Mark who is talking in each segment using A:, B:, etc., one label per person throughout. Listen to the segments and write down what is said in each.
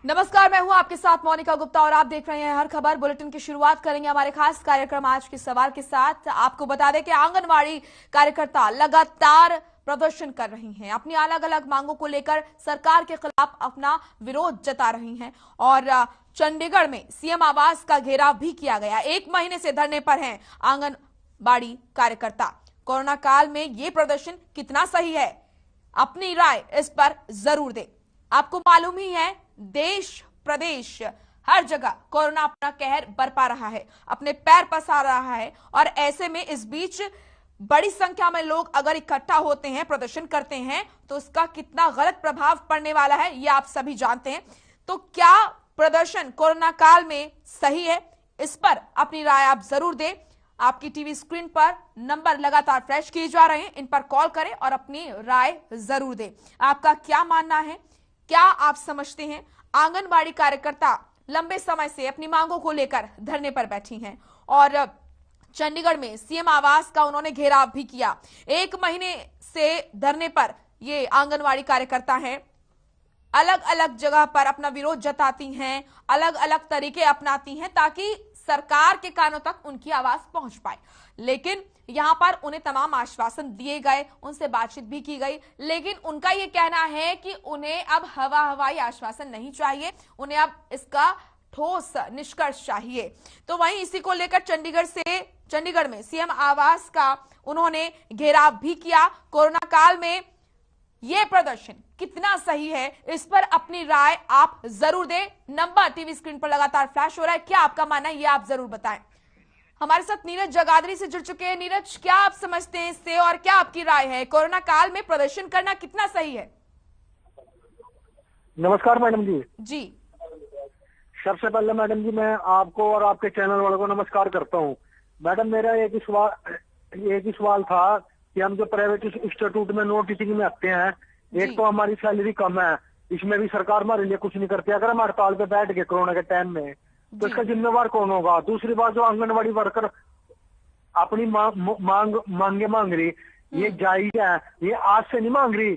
A: नमस्कार, मैं हूं आपके साथ मोनिका गुप्ता और आप देख रहे हैं हर खबर। बुलेटिन की शुरुआत करेंगे हमारे खास कार्यक्रम आज के सवाल के साथ। आपको बता दें कि आंगनवाड़ी कार्यकर्ता लगातार प्रदर्शन कर रही हैं, अपनी अलग अलग मांगों को लेकर सरकार के खिलाफ अपना विरोध जता रही हैं और चंडीगढ़ में सीएम आवास का घेराव भी किया गया। 1 महीने से धरने पर हैं आंगनबाड़ी कार्यकर्ता। कोरोना काल में ये प्रदर्शन कितना सही है, अपनी राय इस पर जरूर दें। आपको मालूम ही है, देश प्रदेश हर जगह कोरोना अपना कहर बरपा रहा है, अपने पैर पसार रहा है और ऐसे में इस बीच बड़ी संख्या में लोग अगर इकट्ठा होते हैं, प्रदर्शन करते हैं तो उसका कितना गलत प्रभाव पड़ने वाला है ये आप सभी जानते हैं। तो क्या प्रदर्शन कोरोना काल में सही है, इस पर अपनी राय आप जरूर दें। आपकी टीवी स्क्रीन पर नंबर लगातार फ्लैश किए जा रहे हैं, इन पर कॉल करें और अपनी राय जरूर दें। आपका क्या मानना है, क्या आप समझते हैं आंगनबाड़ी कार्यकर्ता लंबे समय से अपनी मांगों को लेकर धरने पर बैठी हैं और चंडीगढ़ में सीएम आवास का उन्होंने घेराव भी किया। 1 महीने से धरने पर ये आंगनबाड़ी कार्यकर्ता हैं, अलग अलग जगह पर अपना विरोध जताती हैं, अलग अलग तरीके अपनाती हैं ताकि सरकार के कानों तक उनकी आवाज पहुंच पाए। लेकिन यहां पर उन्हें तमाम आश्वासन दिए गए, उनसे बातचीत भी की गई, लेकिन उनका यह कहना है कि उन्हें अब हवाई आश्वासन नहीं चाहिए, उन्हें अब इसका ठोस निष्कर्ष चाहिए। तो वहीं इसी को लेकर चंडीगढ़ में सीएम आवास का उन्होंने घेराव भी किया। कोरोना काल में यह प्रदर्शन कितना सही है, इस पर अपनी राय आप जरूर दें। नंबर टीवी स्क्रीन पर लगातार फ्लैश हो रहा है, क्या आपका मानना है ये आप जरूर बताएं। हमारे साथ नीरज जगाधरी से जुड़ चुके हैं। नीरज, क्या आप समझते हैं इससे और क्या आपकी राय है, कोरोना काल में प्रदर्शन करना कितना सही है?
B: नमस्कार मैडम जी।
A: जी,
B: सबसे पहले मैडम जी मैं आपको और आपके चैनल वालों को नमस्कार करता हूँ। मैडम मेरा एक ही सवाल था कि हम जो प्राइवेट इंस्टीट्यूट में नॉन टीचिंग में आते हैं, एक तो हमारी सैलरी कम है, इसमें भी सरकार हमारे लिए कुछ नहीं करती। अगर हम हड़ताल पे बैठ गए कोरोना के टाइम में तो इसका जिम्मेवार कौन होगा? दूसरी बात, जो आंगनबाड़ी वर्कर अपनी मांगे मांग रही, ये जायज है, ये आज से नहीं मांग रही,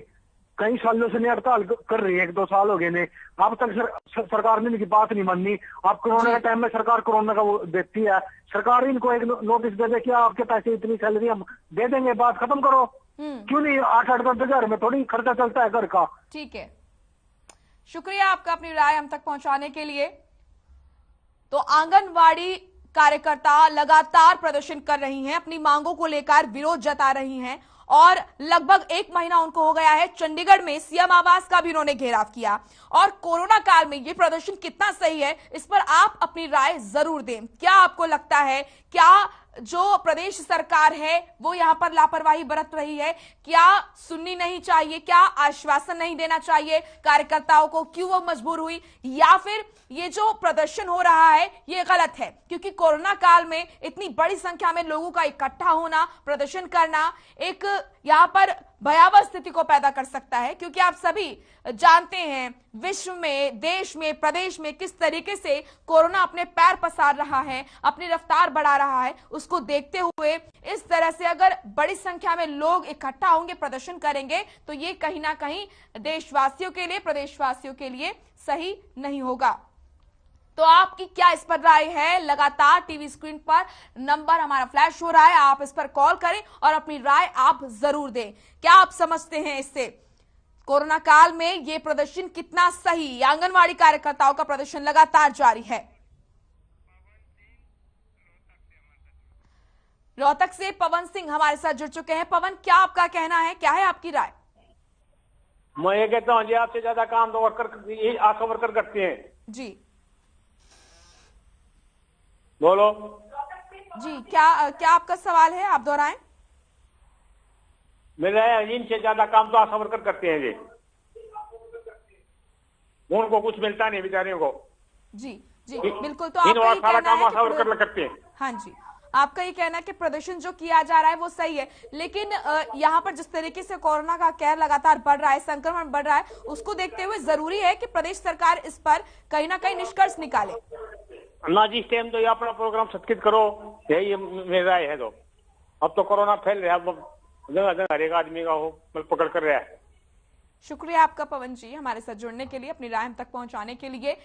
B: कई सालों से नहीं हड़ताल कर रही है, 1-2 साल हो गए ने, अब तक सरकार ने इनकी बात नहीं मानी। अब कोरोना के टाइम में सरकार कोरोना का वो देती है, सरकार इनको एक नोटिस दे दे कि आपके पैसे इतनी सैलरी हम दे देंगे, बात खत्म करो। क्यों नहीं? 8-8 10 हजार में थोड़ी खर्चा चलता है घर का।
A: ठीक है, शुक्रिया आपका अपनी राय हम तक पहुंचाने के लिए। तो आंगनवाड़ी कार्यकर्ता लगातार प्रदर्शन कर रही हैं, अपनी मांगों को लेकर विरोध जता रही हैं और लगभग 1 महीना उनको हो गया है। चंडीगढ़ में सीएम आवास का भी उन्होंने घेराव किया और कोरोना काल में ये प्रदर्शन कितना सही है, इस पर आप अपनी राय जरूर दें। क्या आपको लगता है, क्या जो प्रदेश सरकार है वो यहां पर लापरवाही बरत रही है? क्या सुननी नहीं चाहिए, क्या आश्वासन नहीं देना चाहिए कार्यकर्ताओं को? क्यों वो मजबूर हुई, या फिर ये जो प्रदर्शन हो रहा है ये गलत है? क्योंकि कोरोना काल में इतनी बड़ी संख्या में लोगों का इकट्ठा होना, प्रदर्शन करना एक यहां पर भयावह स्थिति को पैदा कर सकता है। क्योंकि आप सभी जानते हैं विश्व में, देश में, प्रदेश में किस तरीके से कोरोना अपने पैर पसार रहा है, अपनी रफ्तार बढ़ा रहा है। उसको देखते हुए इस तरह से अगर बड़ी संख्या में लोग इकट्ठा होंगे, प्रदर्शन करेंगे, तो ये कहीं ना कहीं देशवासियों के लिए, प्रदेशवासियों के लिए सही नहीं होगा। तो आपकी क्या इस पर राय है? लगातार टीवी स्क्रीन पर नंबर हमारा फ्लैश हो रहा है, आप इस पर कॉल करें और अपनी राय आप जरूर दें। क्या आप समझते हैं इससे कोरोना काल में ये प्रदर्शन कितना सही? आंगनवाड़ी कार्यकर्ताओं का प्रदर्शन लगातार जारी है। रोहतक से पवन सिंह हमारे साथ जुड़ चुके हैं। पवन, क्या आपका कहना है, क्या है आपकी राय?
C: मैं ये कहता हूँ जी, आपसे ज्यादा काम तो वर्कर, आशा वर्कर करते हैं।
A: जी
C: बोलो
A: जी, क्या आपका सवाल है, आप दोहराएं।
C: मेरा इनसे ज्यादा काम तो आशा वर्कर करते हैं जी, उनको कुछ मिलता नहीं बेचारे को।
A: जी जी बिल्कुल। तो आपका ये
C: सारा
A: कहना
C: काम
A: है
C: आशा वर्कर करते हैं।
A: हाँ जी, आपका ये कहना है कि प्रदर्शन जो किया जा रहा है वो सही है, लेकिन यहाँ पर जिस तरीके से कोरोना का कहर लगातार बढ़ रहा है, संक्रमण बढ़ रहा है, उसको देखते हुए जरूरी है कि प्रदेश सरकार इस पर कहीं ना कहीं निष्कर्ष निकाले।
C: ना जी, इस टाइम तो ये अपना प्रोग्राम सत्कृत करो, यही मेरा राय है। तो अब तो कोरोना फैल रहा है, जगह जगह हर एक आदमी का हो पकड़ कर रहा है।
A: शुक्रिया आपका पवन जी, हमारे साथ जुड़ने के लिए, अपनी राय हम तक पहुंचाने के लिए।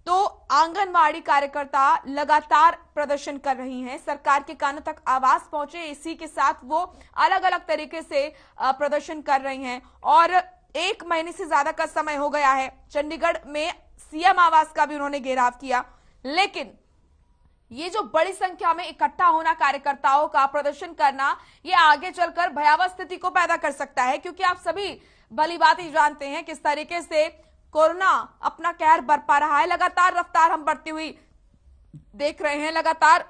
A: तो आंगनवाड़ी कार्यकर्ता लगातार प्रदर्शन कर रही हैं, सरकार के कानों तक आवाज पहुंचे, इसी के साथ वो अलग अलग तरीके से प्रदर्शन कर रही हैं। और 1 महीने से ज्यादा का समय हो गया है, चंडीगढ़ में सीएम आवास का भी उन्होंने घेराव किया, लेकिन ये जो बड़ी संख्या में इकट्ठा होना, कार्यकर्ताओं का प्रदर्शन करना, ये आगे चलकर भयावह स्थिति को पैदा कर सकता है, क्योंकि आप सभी भली बात ही जानते हैं किस तरीके से कोरोना अपना कहर बरपा रहा है। लगातार रफ्तार हम बढ़ती हुई देख रहे हैं, लगातार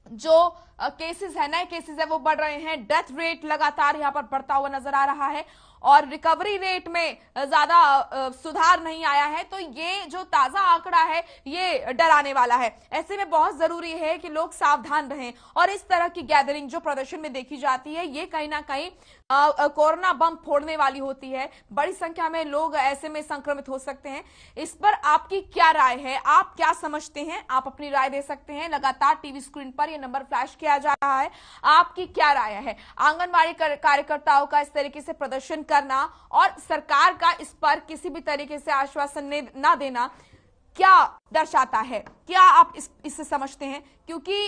A: जो केसेस है, नए केसेस है, वो बढ़ रहे हैं। डेथ रेट लगातार यहां पर बढ़ता हुआ नजर आ रहा है और रिकवरी रेट में ज्यादा सुधार नहीं आया है। तो ये जो ताजा आंकड़ा है, ये डराने वाला है। ऐसे में बहुत जरूरी है कि लोग सावधान रहें और इस तरह की गैदरिंग जो प्रदर्शन में देखी जाती है, ये कहीं ना कहीं कोरोना बम फोड़ने वाली होती है। बड़ी संख्या में लोग ऐसे में संक्रमित हो सकते हैं। इस पर आपकी क्या राय है, आप क्या समझते हैं? आप अपनी राय दे सकते हैं। लगातार टीवी स्क्रीन पर यह नंबर फ्लैश किया जा रहा है, आपकी क्या राय है? आंगनबाड़ी कार्यकर्ताओं का इस तरीके से प्रदर्शन करना और सरकार का इस पर किसी भी तरीके से आश्वासन न देना क्या दर्शाता है? क्या आप इससे समझते हैं? क्योंकि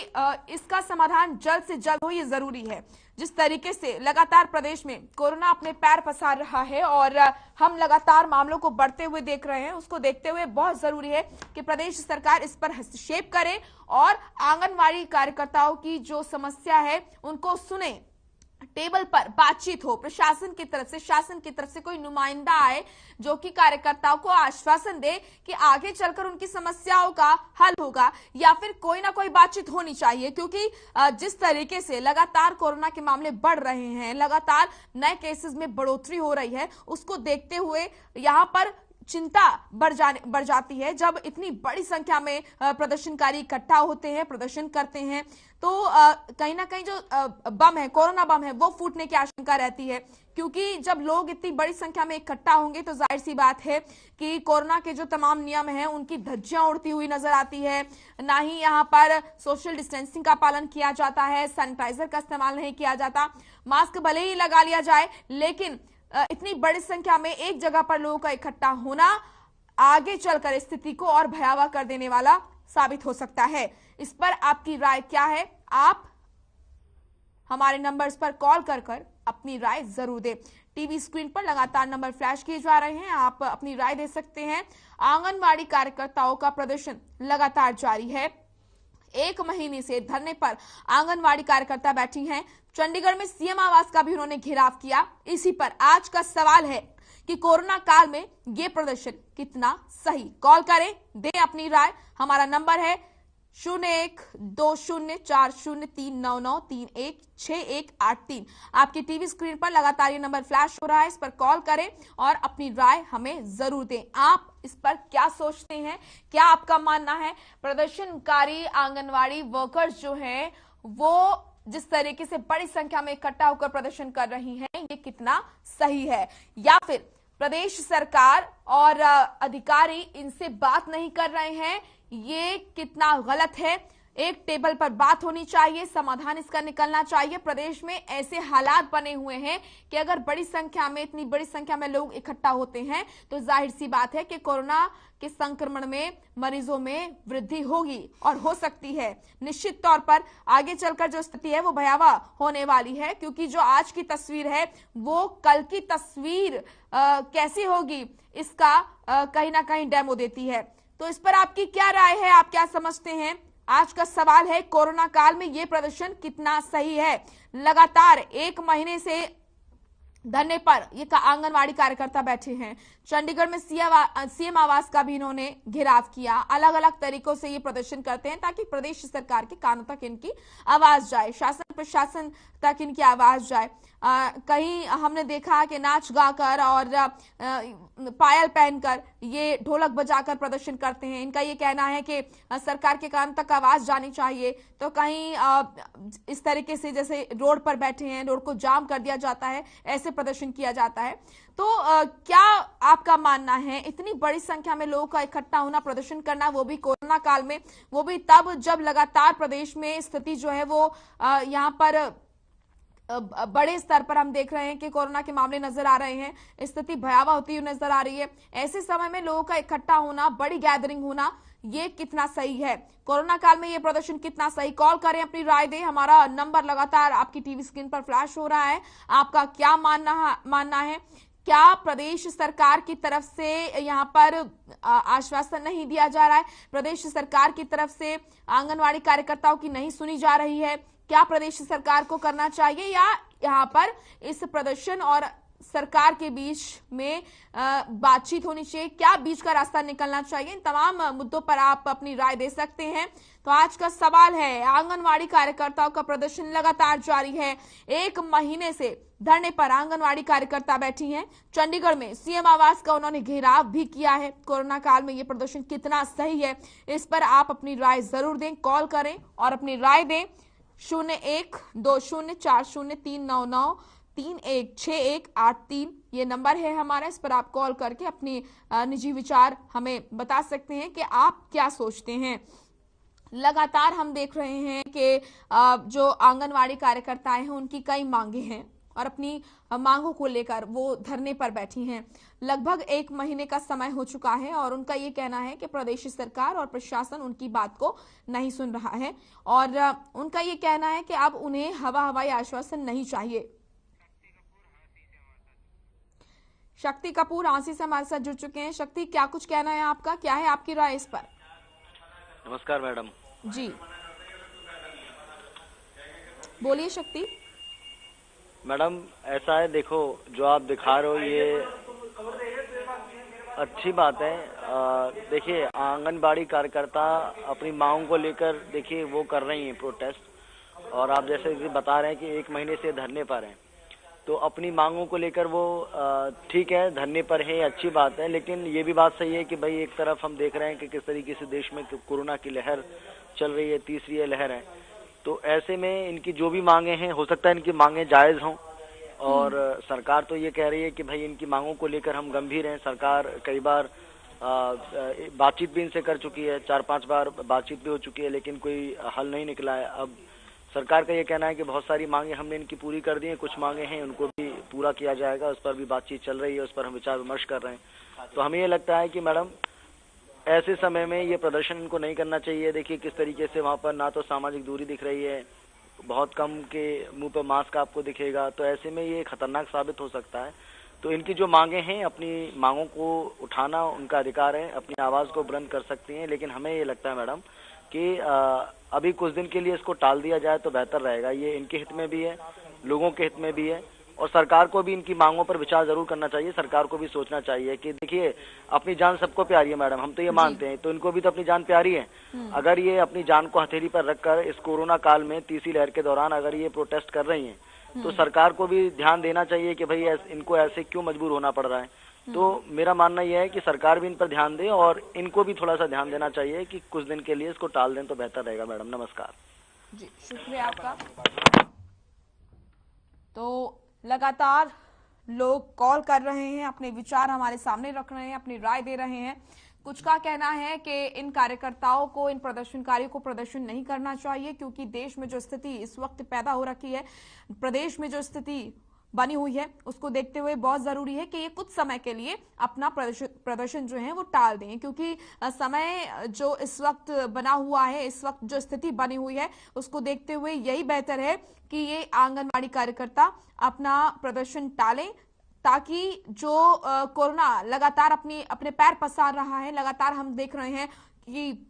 A: इसका समाधान जल्द से जल्द हो, ये जरूरी है। जिस तरीके से लगातार प्रदेश में कोरोना अपने पैर पसार रहा है और हम लगातार मामलों को बढ़ते हुए देख रहे हैं, उसको देखते हुए बहुत जरूरी है कि प्रदेश सरकार इस पर हस्तक्षेप करे और आंगनवाड़ी कार्यकर्ताओं की जो समस्या है उनको सुने, टेबल पर बातचीत हो, प्रशासन की तरफ से, शासन की तरफ से कोई नुमाइंदा आए जो कि कार्यकर्ताओं को आश्वासन दे कि आगे चलकर उनकी समस्याओं का हल होगा, या फिर कोई ना कोई बातचीत होनी चाहिए। क्योंकि जिस तरीके से लगातार कोरोना के मामले बढ़ रहे हैं, लगातार नए केसेस में बढ़ोतरी हो रही है, उसको देखते हुए यहां पर चिंता बढ़ जाती है। जब इतनी बड़ी संख्या में प्रदर्शनकारी इकट्ठा होते हैं, प्रदर्शन करते हैं, तो कहीं ना कहीं जो बम है, कोरोना बम है, वो फूटने की आशंका रहती है। क्योंकि जब लोग इतनी बड़ी संख्या में इकट्ठा होंगे तो जाहिर सी बात है कि कोरोना के जो तमाम नियम हैं उनकी धज्जियां उड़ती हुई नजर आती है। ना ही यहाँ पर सोशल डिस्टेंसिंग का पालन किया जाता है, सैनिटाइजर का इस्तेमाल नहीं किया जाता, मास्क भले ही लगा लिया जाए, लेकिन इतनी बड़ी संख्या में एक जगह पर लोगों का इकट्ठा होना आगे चलकर स्थिति को और भयावह कर देने वाला साबित हो सकता है। इस पर आपकी राय क्या है? आप हमारे नंबर्स पर कॉल कर अपनी राय जरूर दें। टीवी स्क्रीन पर लगातार नंबर फ्लैश किए जा रहे हैं, आप अपनी राय दे सकते हैं। आंगनवाड़ी कार्यकर्ताओं का प्रदर्शन लगातार जारी है। 1 महीने से धरने पर आंगनवाड़ी कार्यकर्ता बैठी हैं। चंडीगढ़ में सीएम आवास का भी उन्होंने घेराव किया। इसी पर आज का सवाल है कि कोरोना काल में ये प्रदर्शन कितना सही? कॉल करें, दें अपनी राय। हमारा नंबर है 0120403993168183। आपकी टीवी स्क्रीन पर लगातार ये नंबर फ्लैश हो रहा है, इस पर कॉल करें और अपनी राय हमें जरूर दें। आप इस पर क्या सोचते हैं? क्या आपका मानना है? प्रदर्शनकारी आंगनवाड़ी वर्कर्स जो हैं वो जिस तरीके से बड़ी संख्या में इकट्ठा होकर प्रदर्शन कर रही हैं, ये कितना सही है? या फिर प्रदेश सरकार और अधिकारी इनसे बात नहीं कर रहे हैं, ये कितना गलत है? एक टेबल पर बात होनी चाहिए, समाधान इसका निकलना चाहिए। प्रदेश में ऐसे हालात बने हुए हैं कि अगर बड़ी संख्या में, इतनी बड़ी संख्या में लोग इकट्ठा होते हैं तो जाहिर सी बात है कि कोरोना के संक्रमण में मरीजों में वृद्धि होगी और हो सकती है। निश्चित तौर पर आगे चलकर जो स्थिति है वो भयावह होने वाली है, क्योंकि जो आज की तस्वीर है वो कल की तस्वीर कैसी होगी इसका कहीं ना कहीं डेमो देती है। तो इस पर आपकी क्या राय है? आप क्या समझते हैं? आज का सवाल है, कोरोना काल में ये प्रदर्शन कितना सही है? लगातार 1 महीने से धरने पर ये आंगनवाड़ी कार्यकर्ता बैठे हैं। चंडीगढ़ में सीएम आवास का भी इन्होंने घेराव किया। अलग अलग तरीकों से ये प्रदर्शन करते हैं ताकि प्रदेश सरकार के कानों तक इनकी आवाज जाए, शासन प्रशासन तक इनकी आवाज जाए। कहीं हमने देखा कि नाच गाकर और पायल पहनकर ये ढोलक बजाकर प्रदर्शन करते हैं। इनका ये कहना है कि सरकार के कान तक आवाज जानी चाहिए। तो कहीं इस तरीके से जैसे रोड पर बैठे हैं, रोड को जाम कर दिया जाता है, ऐसे प्रदर्शन किया जाता है। तो क्या आपका मानना है, इतनी बड़ी संख्या में लोगों का इकट्ठा होना, प्रदर्शन करना, वो भी कोरोना काल में, वो भी तब जब लगातार प्रदेश में स्थिति जो है वो यहाँ पर बड़े स्तर पर हम देख रहे हैं कि कोरोना के मामले नजर आ रहे हैं, स्थिति भयावह होती हुई नजर आ रही है। ऐसे समय में लोगों का इकट्ठा होना, बड़ी गैदरिंग होना, ये कितना सही है? कोरोना काल में ये प्रदर्शन कितना सही? कॉल करें, अपनी राय दें। हमारा नंबर लगातार आपकी टीवी स्क्रीन पर फ्लैश हो रहा है। आपका क्या मानना है? क्या प्रदेश सरकार की तरफ से यहाँ पर आश्वासन नहीं दिया जा रहा है? प्रदेश सरकार की तरफ से आंगनवाड़ी कार्यकर्ताओं की नहीं सुनी जा रही है? क्या प्रदेश सरकार को करना चाहिए, या यहाँ पर इस प्रदर्शन और सरकार के बीच में बातचीत होनी चाहिए? क्या बीच का रास्ता निकलना चाहिए? इन तमाम मुद्दों पर आप अपनी राय दे सकते हैं। तो आज का सवाल है, आंगनवाड़ी कार्यकर्ताओं का प्रदर्शन लगातार जारी है। 1 महीने से धरने पर आंगनवाड़ी कार्यकर्ता बैठी हैं। चंडीगढ़ में सीएम आवास का उन्होंने घेराव भी किया है। कोरोना काल में ये प्रदर्शन कितना सही है, इस पर आप अपनी राय जरूर दें। कॉल करें और अपनी राय दें। 01204039931613 ये नंबर है हमारा। इस पर आप कॉल करके अपनी निजी विचार हमें बता सकते हैं कि आप क्या सोचते हैं। लगातार हम देख रहे हैं कि जो आंगनवाड़ी कार्यकर्ताएं हैं, उनकी कई मांगे हैं और अपनी मांगों को लेकर वो धरने पर बैठी हैं। लगभग 1 महीने का समय हो चुका है और उनका ये कहना है कि प्रदेश सरकार और प्रशासन उनकी बात को नहीं सुन रहा है और उनका ये कहना है कि अब उन्हें हवाई आश्वासन नहीं चाहिए। शक्ति कपूर आंसी से हमारे साथ जुड़ चुके हैं। शक्ति, क्या कुछ कहना है आपका? क्या है आपकी राय इस पर?
D: नमस्कार मैडम
A: जी, बोलिए शक्ति।
D: मैडम, ऐसा है, देखो जो आप दिखा रहे हो ये अच्छी बात है। देखिए, आंगनबाड़ी कार्यकर्ता अपनी मांगों को लेकर देखिए वो कर रही हैं प्रोटेस्ट, और आप जैसे कि बता रहे हैं कि 1 महीने से धरने पर हैं, तो अपनी मांगों को लेकर वो ठीक है, धरने पर है, अच्छी बात है। लेकिन ये भी बात सही है कि भाई एक तरफ हम देख रहे हैं कि किस तरीके से देश में कोरोना की लहर चल रही है, तीसरी लहर है। तो ऐसे में इनकी जो भी मांगे हैं, हो सकता है इनकी मांगे जायज हों, और सरकार तो ये कह रही है कि भाई इनकी मांगों को लेकर हम गंभीर हैं। सरकार कई बार बातचीत भी इनसे कर चुकी है, 4-5 बार बातचीत भी हो चुकी है, लेकिन कोई हल नहीं निकला है। अब सरकार का ये कहना है कि बहुत सारी मांगे हमने इनकी पूरी कर दी हैं, कुछ मांगे हैं उनको भी पूरा किया जाएगा, उस पर भी बातचीत चल रही है, उस पर हम विचार विमर्श कर रहे हैं। तो हमें ये लगता है कि मैडम ऐसे समय में ये प्रदर्शन इनको नहीं करना चाहिए। देखिए किस तरीके से वहाँ पर ना तो सामाजिक दूरी दिख रही है, बहुत कम के मुंह पर मास्क आपको दिखेगा, तो ऐसे में ये खतरनाक साबित हो सकता है। तो इनकी जो मांगे हैं, अपनी मांगों को उठाना उनका अधिकार है, अपनी आवाज़ को बुलंद कर सकती हैं, लेकिन हमें ये लगता है मैडम कि अभी कुछ दिन के लिए इसको टाल दिया जाए तो बेहतर रहेगा। ये इनके हित में भी है, लोगों के हित में भी है, और सरकार को भी इनकी मांगों पर विचार जरूर करना चाहिए। सरकार को भी सोचना चाहिए कि देखिए अपनी जान सबको प्यारी है मैडम, हम तो ये मानते हैं, तो इनको भी तो अपनी जान प्यारी है। अगर ये अपनी जान को हथेली पर रखकर इस कोरोना काल में तीसरी लहर के दौरान अगर ये प्रोटेस्ट कर रही हैं, तो सरकार को भी ध्यान देना चाहिए कि भाई इनको ऐसे क्यों मजबूर होना पड़ रहा है। तो मेरा मानना यह है कि सरकार भी इन पर ध्यान दे और इनको भी थोड़ा सा ध्यान देना चाहिए कि कुछ दिन के लिए इसको टाल दें तो बेहतर रहेगा। मैडम नमस्कार।
A: जी, शुक्रिया आपका। तो लगातार लोग कॉल कर रहे हैं, अपने विचार हमारे सामने रख रहे हैं, अपनी राय दे रहे हैं। कुछ का कहना है कि इन कार्यकर्ताओं को, इन प्रदर्शनकारियों को प्रदर्शन नहीं करना चाहिए, क्योंकि देश में जो स्थिति इस वक्त पैदा हो रखी है, प्रदेश में जो स्थिति बनी हुई है, उसको देखते हुए बहुत जरूरी है कि ये कुछ समय के लिए अपना प्रदर्शन जो है वो टाल दें, क्योंकि समय जो इस वक्त बना हुआ है, इस वक्त जो स्थिति बनी हुई है, उसको देखते हुए यही बेहतर है कि ये आंगनवाड़ी कार्यकर्ता अपना प्रदर्शन टालें, ताकि जो कोरोना लगातार अपने पैर पसार रहा है, लगातार हम देख रहे हैं कि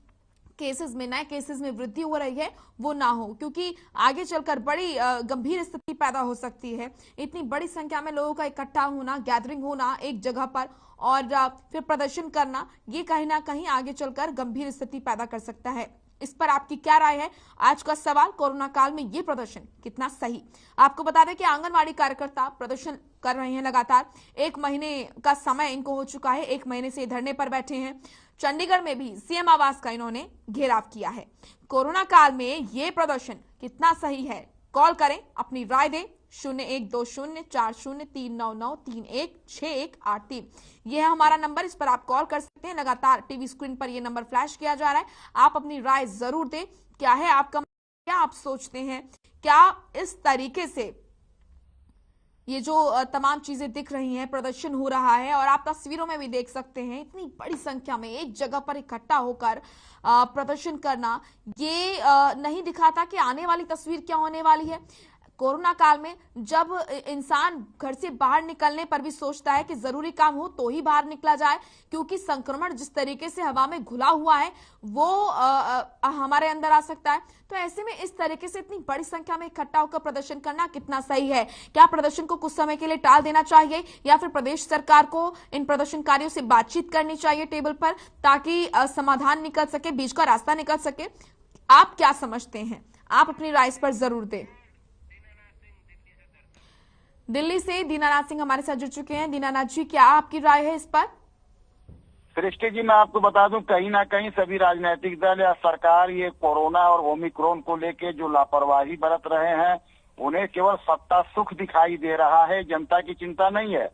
A: केसेस में, नए केसेस में वृद्धि हो रही है, वो ना हो, क्योंकि आगे चलकर बड़ी गंभीर स्थिति पैदा हो सकती है। इतनी बड़ी संख्या में लोगों का इकट्ठा होना, गैदरिंग होना एक जगह पर और फिर प्रदर्शन करना, ये कहीं ना कहीं आगे चलकर गंभीर स्थिति पैदा कर सकता है। इस पर आपकी क्या राय है? आज का सवाल, कोरोना काल में ये प्रदर्शन कितना सही? आपको बता दें कि आंगनवाड़ी कार्यकर्ता प्रदर्शन कर रहे हैं लगातार। 1 महीने का समय इनको हो चुका है, 1 महीने से धरने पर बैठे हैं। चंडीगढ़ में भी सीएम आवास का इन्होंने घेराव किया है। कोरोना काल में ये प्रदर्शन कितना सही है? कॉल करें, अपनी राय दें। 01204039931613 ये है हमारा नंबर, इस पर आप कॉल कर सकते हैं। लगातार टीवी स्क्रीन पर ये नंबर फ्लैश किया जा रहा है। आप अपनी राय जरूर दें। क्या है आपका, क्या आप सोचते हैं? क्या इस तरीके से ये जो तमाम चीजें दिख रही हैं, प्रदर्शन हो रहा है और आप तस्वीरों में भी देख सकते हैं इतनी बड़ी संख्या में एक जगह पर इकट्ठा होकर प्रदर्शन करना, ये नहीं दिखाता कि आने वाली तस्वीर क्या होने वाली है। कोरोना काल में जब इंसान घर से बाहर निकलने पर भी सोचता है कि जरूरी काम हो तो ही बाहर निकला जाए, क्योंकि संक्रमण जिस तरीके से हवा में घुला हुआ है वो हमारे अंदर आ सकता है। तो ऐसे में इस तरीके से इतनी बड़ी संख्या में इकट्ठा होकर प्रदर्शन करना कितना सही है? क्या प्रदर्शन को कुछ समय के लिए टाल देना चाहिए या फिर प्रदेश सरकार को इन प्रदर्शनकारियों से बातचीत करनी चाहिए टेबल पर, ताकि समाधान निकल सके, बीच का रास्ता निकल सके? आप क्या समझते हैं? आप अपनी राय इस पर जरूर दें। दिल्ली से दीनानाथ सिंह हमारे साथ जुड़ चुके हैं। दीनानाथ जी, क्या आपकी राय है इस पर?
E: सृष्टि जी, मैं आपको बता दूं, कहीं ना कहीं सभी राजनीतिक दल या सरकार ये कोरोना और ओमिक्रॉन को लेके जो लापरवाही बरत रहे हैं, उन्हें केवल सत्ता सुख दिखाई दे रहा है, जनता की चिंता नहीं है।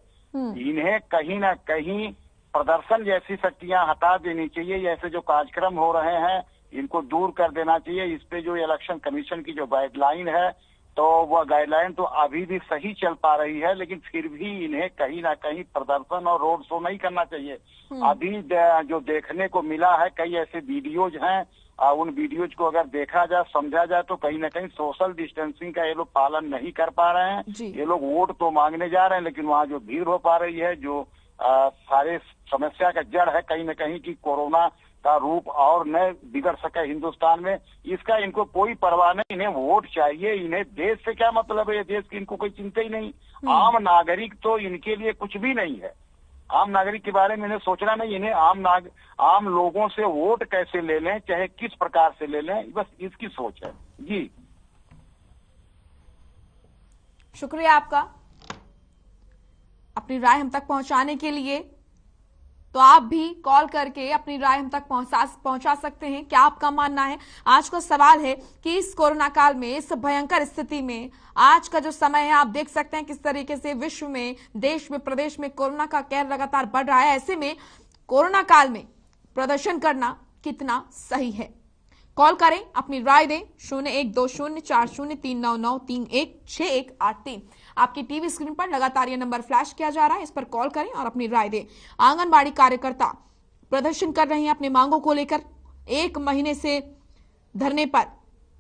E: इन्हें कहीं ना कहीं प्रदर्शन जैसी शक्तियां हटा देनी चाहिए। ऐसे जो कार्यक्रम हो रहे हैं इनको दूर कर देना चाहिए। इस पे जो इलेक्शन कमीशन की जो गाइडलाइन है, तो वह गाइडलाइन तो अभी भी सही चल पा रही है, लेकिन फिर भी इन्हें कहीं ना कहीं प्रदर्शन और रोड शो नहीं करना चाहिए। अभी जो देखने को मिला है, कई ऐसे वीडियोज हैं, उन वीडियोज को अगर देखा जाए, समझा जाए, तो कहीं ना कहीं सोशल डिस्टेंसिंग का ये लोग पालन नहीं कर पा रहे हैं। ये लोग वोट तो मांगने जा रहे हैं, लेकिन वहाँ जो भीड़ हो पा रही है, जो सारे समस्या का जड़ है कहीं ना कहीं कि कोरोना का रूप और न बिगड़ सके हिंदुस्तान में, इसका इनको कोई परवाह नहीं। इन्हें वोट चाहिए, इन्हें देश से क्या मतलब है, ये देश की इनको कोई चिंता ही नहीं। आम नागरिक तो इनके लिए कुछ भी नहीं है। आम नागरिक के बारे में इन्हें सोचना नहीं। इन्हें आम लोगों से वोट कैसे ले लें, चाहे किस प्रकार से ले लें, बस इसकी सोच है। जी,
A: शुक्रिया आपका अपनी राय हम तक पहुंचाने के लिए। तो आप भी कॉल करके अपनी राय हम तक पहुंचा सकते हैं। क्या आपका मानना है? आज का सवाल है कि इस कोरोना काल में, इस भयंकर स्थिति में, आज का जो समय है, आप देख सकते हैं किस तरीके से विश्व में, देश में, प्रदेश में कोरोना का कहर लगातार बढ़ रहा है। ऐसे में कोरोना काल में प्रदर्शन करना कितना सही है? कॉल करें, अपनी राय दें। 01204039931618। आपकी टीवी स्क्रीन पर लगातार यह नंबर फ्लैश किया जा रहा है, इस पर कॉल करें और अपनी राय दें। आंगनबाड़ी कार्यकर्ता प्रदर्शन कर रहे हैं अपनी मांगों को लेकर। 1 महीने से धरने पर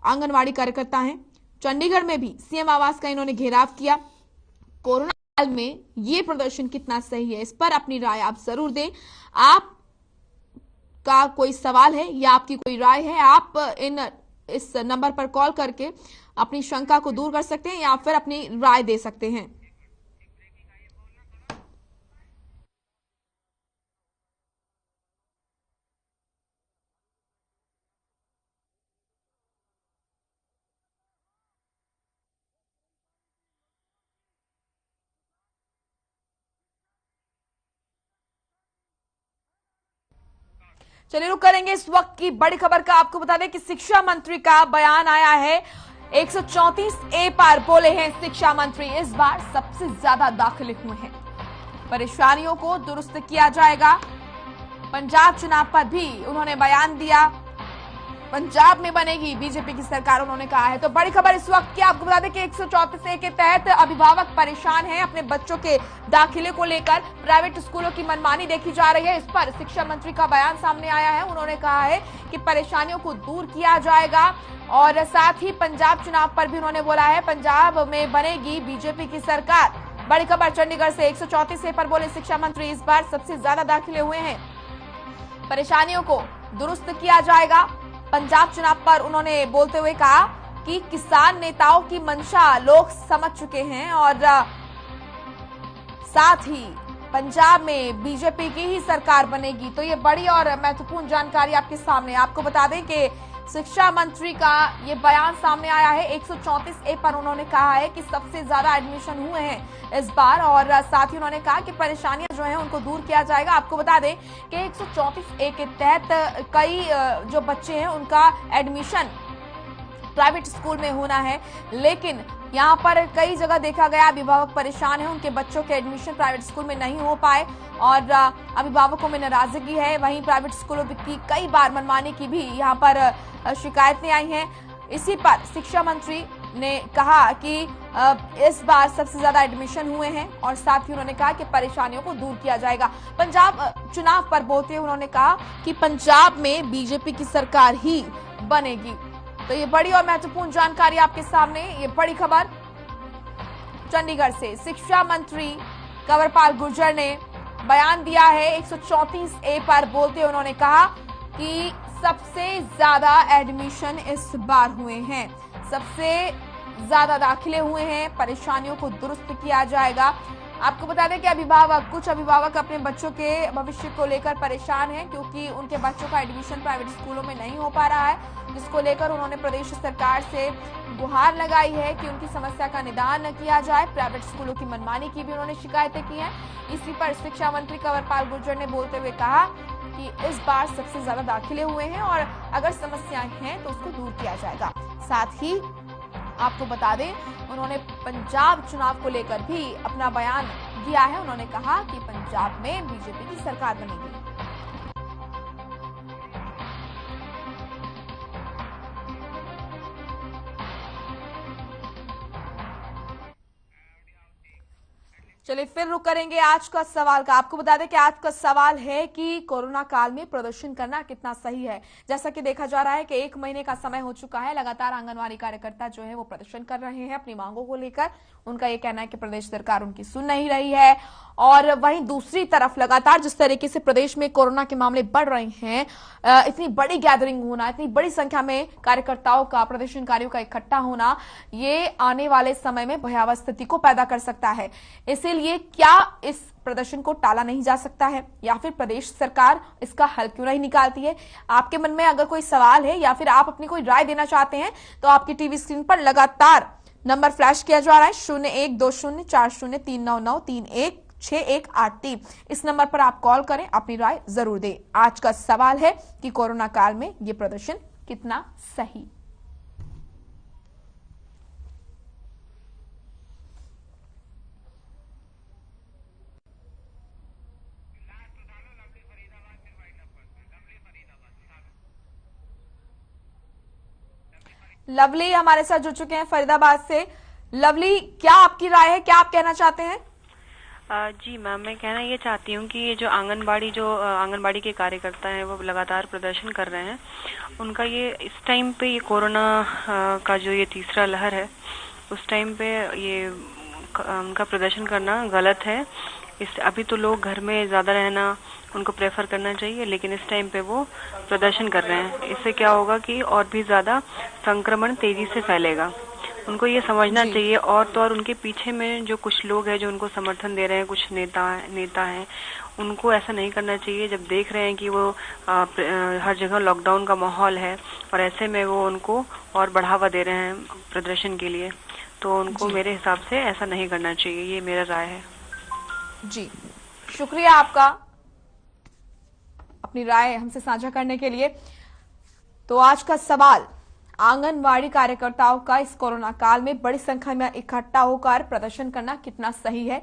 A: आंगनबाड़ी कार्यकर्ता हैं। चंडीगढ़ में भी सीएम आवास का इन्होंने घेराव किया। कोरोना काल में ये प्रदर्शन कितना सही है, इस पर अपनी राय आप जरूर दें। आप का कोई सवाल है या आपकी कोई राय है, आप इस नंबर पर कॉल करके अपनी शंका को दूर कर सकते हैं या फिर अपनी राय दे सकते हैं। चलिए रुक करेंगे इस वक्त की बड़ी खबर का। आपको बता दें कि शिक्षा मंत्री का बयान आया है। 134A पर बोले हैं शिक्षा मंत्री, इस बार सबसे ज्यादा दाखिले हुए हैं, परेशानियों को दुरुस्त किया जाएगा। पंजाब चुनाव पर भी उन्होंने बयान दिया, पंजाब में बनेगी बीजेपी की सरकार, उन्होंने कहा है। तो बड़ी खबर इस वक्त की आपको बता दें कि 134A के तहत अभिभावक परेशान हैं अपने बच्चों के दाखिले को लेकर। प्राइवेट स्कूलों की मनमानी देखी जा रही है, इस पर शिक्षा मंत्री का बयान सामने आया है। उन्होंने कहा है कि परेशानियों को दूर किया जाएगा और साथ ही पंजाब चुनाव पर भी उन्होंने बोला है पंजाब में बनेगी बीजेपी की सरकार। बड़ी खबर चंडीगढ़ से 134A पर बोले शिक्षा मंत्री, इस बार सबसे ज्यादा दाखिले हुए हैं, परेशानियों को दुरुस्त किया जाएगा। पंजाब चुनाव पर उन्होंने बोलते हुए कहा कि किसान नेताओं की मंशा लोग समझ चुके हैं और साथ ही पंजाब में बीजेपी की ही सरकार बनेगी। तो ये बड़ी और महत्वपूर्ण जानकारी आपके सामने। आपको बता दें कि शिक्षा मंत्री का ये बयान सामने आया है। 134A पर उन्होंने कहा है कि सबसे ज्यादा एडमिशन हुए हैं इस बार और साथ ही उन्होंने कहा कि परेशानियां जो हैं उनको दूर किया जाएगा। आपको बता दें कि 134A के तहत कई जो बच्चे हैं उनका एडमिशन प्राइवेट स्कूल में होना है, लेकिन यहाँ पर कई जगह देखा गया अभिभावक परेशान है, उनके बच्चों के एडमिशन प्राइवेट स्कूल में नहीं हो पाए और अभिभावकों में नाराजगी है। वहीं प्राइवेट स्कूलों की कई बार मनमानी की भी यहाँ पर शिकायतें आई हैं। इसी पर शिक्षा मंत्री ने कहा कि इस बार सबसे ज्यादा एडमिशन हुए हैं और साथ ही उन्होंने कहा कि परेशानियों को दूर किया जाएगा। पंजाब चुनाव पर बोलते हुए उन्होंने कहा कि पंजाब में बीजेपी की सरकार ही बनेगी। तो ये बड़ी और महत्वपूर्ण जानकारी आपके सामने, ये बड़ी खबर चंडीगढ़ से। शिक्षा मंत्री कंवरपाल गुर्जर ने बयान दिया है 134A पर बोलते हुए उन्होंने कहा कि सबसे ज्यादा एडमिशन इस बार हुए हैं, सबसे ज्यादा दाखिले हुए हैं, परेशानियों को दुरुस्त किया जाएगा। आपको बता दें कि कुछ अभिभावक अपने बच्चों के भविष्य को लेकर परेशान हैं क्योंकि उनके बच्चों का एडमिशन प्राइवेट स्कूलों में नहीं हो पा रहा है, जिसको लेकर उन्होंने प्रदेश सरकार से गुहार लगाई है कि उनकी समस्या का निदान किया जाए। प्राइवेट स्कूलों की मनमानी की भी उन्होंने शिकायतें की हैं। इसी पर शिक्षा मंत्री कंवरपाल गुर्जर ने बोलते हुए कहा कि इस बार सबसे ज्यादा दाखिले हुए हैं और अगर समस्याएं हैं तो उसको दूर किया जाएगा। साथ ही आपको बता दें उन्होंने पंजाब चुनाव को लेकर भी अपना बयान दिया है। उन्होंने कहा कि पंजाब में बीजेपी की सरकार बनेगी। चलिए फिर रुक करेंगे आज का सवाल का। आपको बता दें कि आज का सवाल है कि कोरोना काल में प्रदर्शन करना कितना सही है। जैसा कि देखा जा रहा है कि 1 महीने का समय हो चुका है, लगातार आंगनवाड़ी कार्यकर्ता जो है वो प्रदर्शन कर रहे हैं अपनी मांगों को लेकर। उनका ये कहना है कि प्रदेश सरकार उनकी सुन नहीं रही है और वहीं दूसरी तरफ लगातार जिस तरीके से प्रदेश में कोरोना के मामले बढ़ रहे हैं, इतनी बड़ी गैदरिंग होना, इतनी बड़ी संख्या में कार्यकर्ताओं का, प्रदर्शनकारियों का इकट्ठा होना, ये आने वाले समय में भयावह स्थिति को पैदा कर सकता है। इसीलिए क्या इस प्रदर्शन को टाला नहीं जा सकता है या फिर प्रदेश सरकार इसका हल क्यों नहीं निकालती है? आपके मन में अगर कोई सवाल है या फिर आप अपनी कोई राय देना चाहते हैं तो आपकी टीवी स्क्रीन पर लगातार नंबर फ्लैश किया जा रहा है 01204039316183। इस नंबर पर आप कॉल करें, अपनी राय जरूर दें। आज का सवाल है कि कोरोना काल में यह प्रदर्शन कितना सही। लवली हमारे साथ जुड़ चुके हैं फरीदाबाद से। लवली, क्या आपकी राय है, क्या आप कहना चाहते हैं?
F: जी मैम, मैं कहना ये चाहती हूँ कि ये जो आंगनबाड़ी के कार्यकर्ता हैं वो लगातार प्रदर्शन कर रहे हैं, उनका ये इस टाइम पे ये कोरोना का जो ये तीसरा लहर है उस टाइम पे ये उनका प्रदर्शन करना गलत है। अभी तो लोग घर में ज्यादा रहना उनको प्रेफर करना चाहिए, लेकिन इस टाइम पे वो प्रदर्शन कर रहे हैं। इससे क्या होगा कि और भी ज्यादा संक्रमण तेजी से फैलेगा। उनको ये समझना चाहिए। और तो और उनके पीछे में जो कुछ लोग हैं जो उनको समर्थन दे रहे हैं, कुछ नेता हैं, उनको ऐसा नहीं करना चाहिए। जब देख रहे हैं कि वो हर जगह लॉकडाउन का माहौल है और ऐसे में वो उनको और बढ़ावा दे रहे हैं प्रदर्शन के लिए, तो उनको मेरे हिसाब से ऐसा नहीं करना चाहिए। ये मेरा राय है।
A: जी, शुक्रिया आपका अपनी राय हमसे साझा करने के लिए। तो आज का सवाल, आंगनवाड़ी कार्यकर्ताओं का इस कोरोना काल में बड़ी संख्या में इकट्ठा होकर प्रदर्शन करना कितना सही है?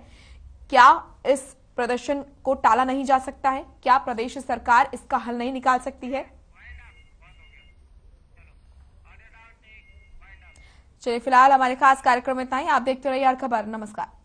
A: क्या इस प्रदर्शन को टाला नहीं जा सकता है? क्या प्रदेश सरकार इसका हल नहीं निकाल सकती है? चलिए फिलहाल हमारे खास कार्यक्रम में इतना ही। आप देखते रहिए हर खबर। नमस्कार।